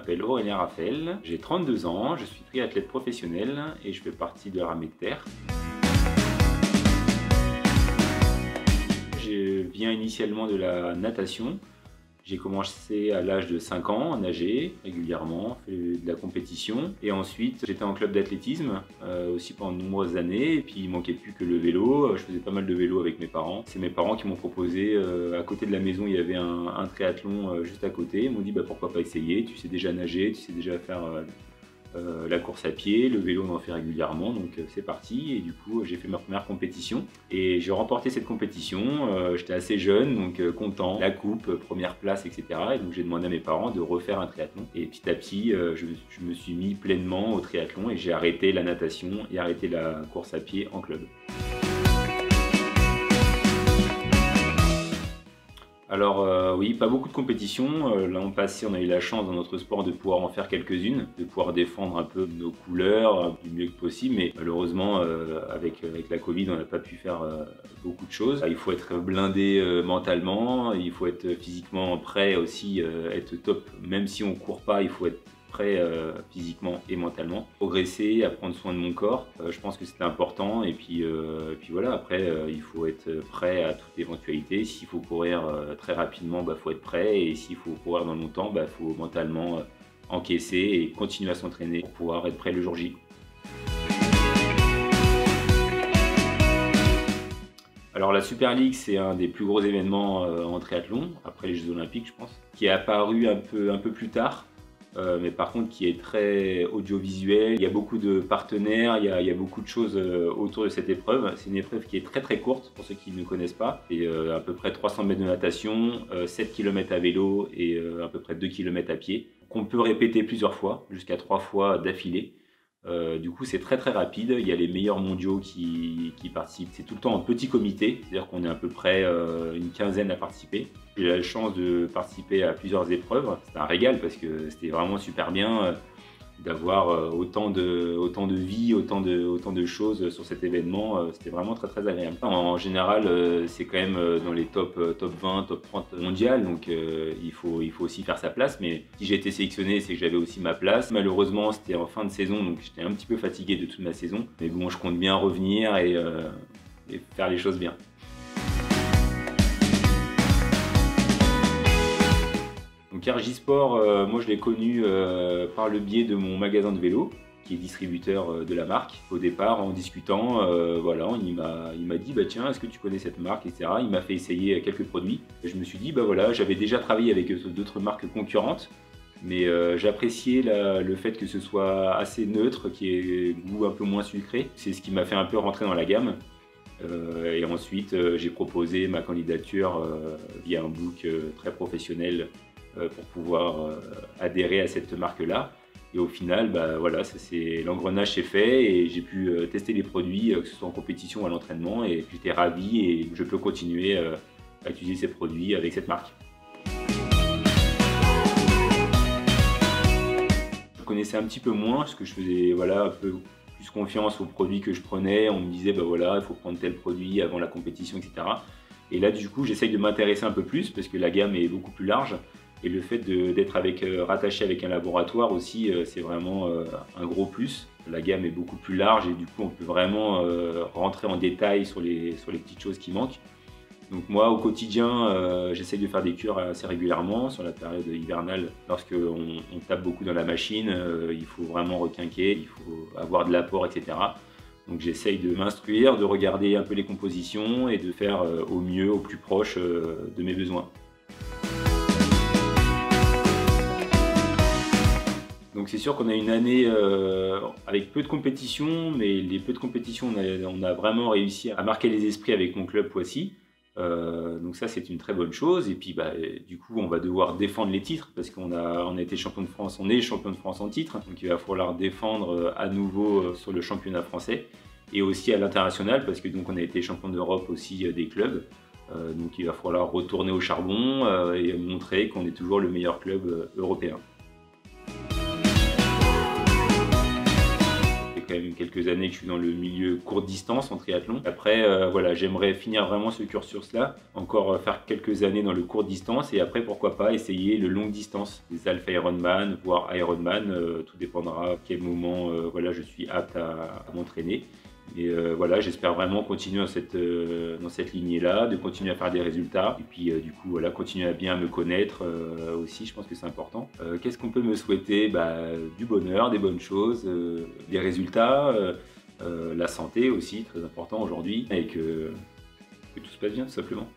m'appelle Aurélien Raphaël, j'ai 32 ans, je suis triathlète professionnel et je fais partie de l'armée de terre. Je viens initialement de la natation. J'ai commencé à l'âge de 5 ans à nager régulièrement, fait de la compétition. Et ensuite, j'étais en club d'athlétisme aussi pendant de nombreuses années. Et puis, il manquait plus que le vélo. Je faisais pas mal de vélo avec mes parents. C'est mes parents qui m'ont proposé, à côté de la maison, il y avait un triathlon juste à côté. Ils m'ont dit, bah, pourquoi pas essayer, tu sais déjà nager, tu sais déjà faire la course à pied, le vélo on en fait régulièrement, donc c'est parti. Et du coup j'ai fait ma première compétition et j'ai remporté cette compétition. J'étais assez jeune, donc content, la coupe, première place, etc. Et donc j'ai demandé à mes parents de refaire un triathlon. Et petit à petit je me suis mis pleinement au triathlon et j'ai arrêté la natation et arrêté la course à pied en club. Alors oui, pas beaucoup de compétitions. L'an passé, on a eu la chance dans notre sport de pouvoir en faire quelques-unes, de pouvoir défendre un peu nos couleurs du mieux que possible. Mais malheureusement, avec la Covid, on n'a pas pu faire beaucoup de choses. Il faut être blindé mentalement, il faut être physiquement prêt aussi, être top. Même si on ne court pas, il faut être prêt physiquement et mentalement. Progresser, à prendre soin de mon corps, je pense que c'était important. Et puis voilà, après il faut être prêt à toute éventualité. S'il faut courir très rapidement, il faut être prêt. Et s'il faut courir dans longtemps, il faut mentalement encaisser et continuer à s'entraîner pour pouvoir être prêt le jour J. Alors la Super League, c'est un des plus gros événements en triathlon, après les Jeux Olympiques je pense, qui est apparu un peu plus tard. Mais par contre qui est très audiovisuel, il y a beaucoup de partenaires, il y a beaucoup de choses autour de cette épreuve. C'est une épreuve qui est très courte pour ceux qui ne connaissent pas. C'est à peu près 300 mètres de natation, 7 km à vélo et à peu près 2 km à pied, qu'on peut répéter plusieurs fois, jusqu'à 3 fois d'affilée. Du coup c'est très rapide, il y a les meilleurs mondiaux qui participent, c'est tout le temps en petit comité, c'est-à-dire qu'on est à peu près une quinzaine à participer. J'ai eu la chance de participer à plusieurs épreuves, c'était un régal parce que c'était vraiment super bien d'avoir autant de vie, autant de choses sur cet événement, c'était vraiment très agréable. En général, c'est quand même dans les top 20, top 30 mondial, donc il faut aussi faire sa place, mais si j'ai été sélectionné, c'est que j'avais aussi ma place. Malheureusement, c'était en fin de saison, donc j'étais un petit peu fatigué de toute ma saison, mais bon, je compte bien revenir et faire les choses bien. Donc RJ-Sport, moi je l'ai connu par le biais de mon magasin de vélo, qui est distributeur de la marque. Au départ, en discutant, voilà, il m'a dit bah, tiens, est-ce que tu connais cette marque, etc. Il m'a fait essayer quelques produits. Et je me suis dit, bah voilà, j'avais déjà travaillé avec d'autres marques concurrentes, mais j'appréciais le fait que ce soit assez neutre, qu'il y ait goût un peu moins sucré. C'est ce qui m'a fait un peu rentrer dans la gamme. Et ensuite, j'ai proposé ma candidature via un book très professionnel pour pouvoir adhérer à cette marque-là. Et au final, bah, voilà, l'engrenage s'est fait et j'ai pu tester les produits, que ce soit en compétition ou à l'entraînement, et j'étais ravi et je peux continuer à utiliser ces produits avec cette marque. Je connaissais un petit peu moins parce que je faisais voilà, un peu plus confiance aux produits que je prenais. On me disait bah voilà, il faut prendre tel produit avant la compétition, etc. Et là du coup j'essaye de m'intéresser un peu plus parce que la gamme est beaucoup plus large. Et le fait d'être rattaché avec un laboratoire aussi, c'est vraiment un gros plus. La gamme est beaucoup plus large et du coup on peut vraiment rentrer en détail sur les petites choses qui manquent. Donc moi au quotidien, j'essaye de faire des cures assez régulièrement sur la période hivernale. Lorsqu'on tape beaucoup dans la machine, il faut vraiment requinquer, il faut avoir de l'apport, etc. Donc j'essaye de m'instruire, de regarder un peu les compositions et de faire au mieux, au plus proche de mes besoins. Donc c'est sûr qu'on a une année avec peu de compétitions, mais les peu de compétitions, on a vraiment réussi à marquer les esprits avec mon club Poissy. Donc ça c'est une très bonne chose. Et puis bah, du coup on va devoir défendre les titres parce qu'on a été champion de France, on est champion de France en titre. Donc il va falloir défendre à nouveau sur le championnat français et aussi à l'international parce que donc on a été champion d'Europe aussi des clubs. Donc il va falloir retourner au charbon et montrer qu'on est toujours le meilleur club européen. C'est quand même quelques années que je suis dans le milieu courte distance en triathlon. Après, voilà, j'aimerais finir vraiment ce cursus-là, encore faire quelques années dans le courte distance et après, pourquoi pas, essayer le longue distance, les Alpha Ironman, voire Ironman, tout dépendra à quel moment voilà, je suis apte à m'entraîner. Et voilà, j'espère vraiment continuer dans cette lignée-là, de continuer à faire des résultats. Et puis du coup, voilà, continuer à bien me connaître aussi, je pense que c'est important. Qu'est-ce qu'on peut me souhaiter? Du bonheur, des bonnes choses, des résultats, la santé aussi, très important aujourd'hui, et que tout se passe bien tout simplement.